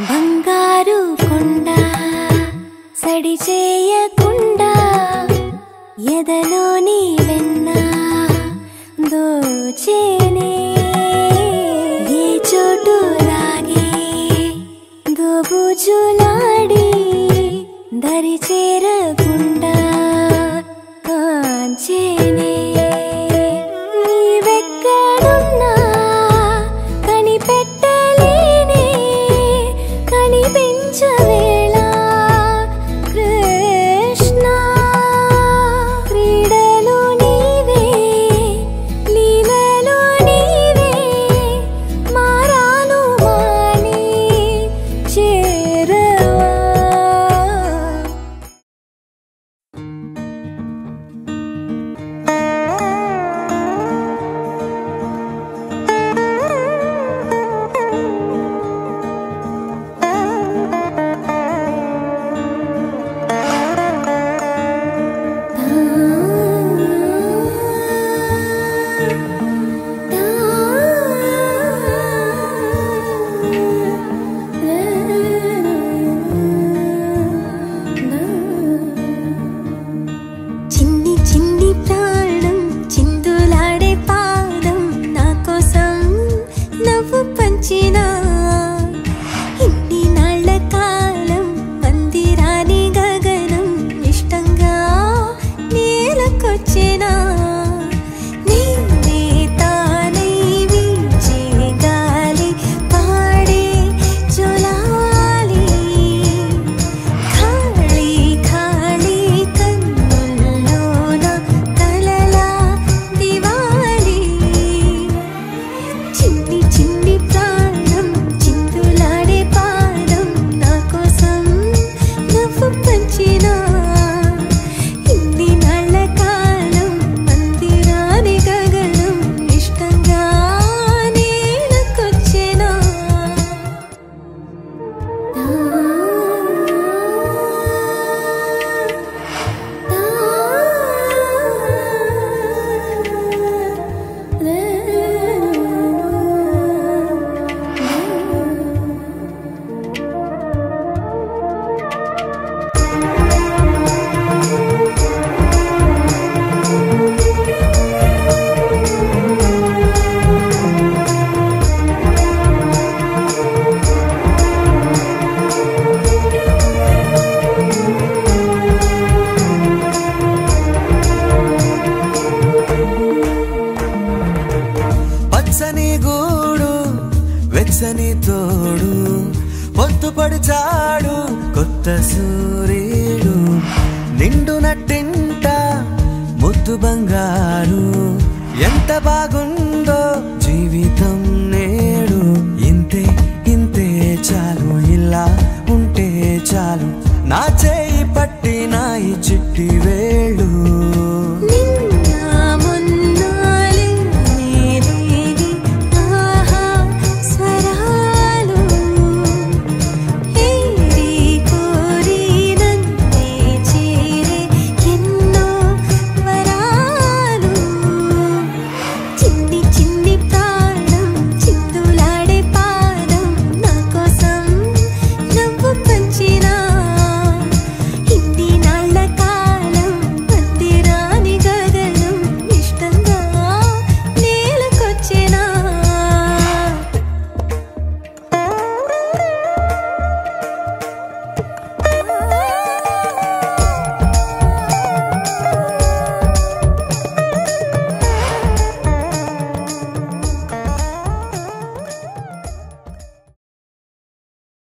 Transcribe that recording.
బంగారు కొండ సడి చేయకుండా ఎదలోని వెన్న దోచేనే ఏ చోటు లాగే దోబుజులాడి దరి చేరకుండా కాంచేనే నీవెక్కడున్నా కనిపెట్టలేనే కనిపించవేళ కృష్ణ క్రీడలు నీవే లీలలు నీవే మారాను మాని చేరవా చిన్ని చిన్ని ప్రాణం చిందులాడే పాదం నా కోసం నవ్వు పంచినా ఇన్ని నాళ్ల కాలం మందిరాని గగనం ఇష్టంగా నేలకొచ్చినా నేనే తానై వీచే గాలి పాడే జోలాలి ఖాళీ ఖాళీ కన్నుల్లోన కలలా దివాలి చిన్ని చిన్ని ప్రాణం చిందులాడే పాదం నా కోసం నవ్వు పంచినా ఇన్ని నాళ్ల కాలం మందిరాని గగనం ఇష్టంగా నేలకొచ్చినా పచ్చని గూడు వెచ్చని తోడు పొద్దుపడిచాడు కొత్త సూర్యుడు నిండు నట్టింట ముద్దు బంగారు ఎంత బాగుందో జీవితం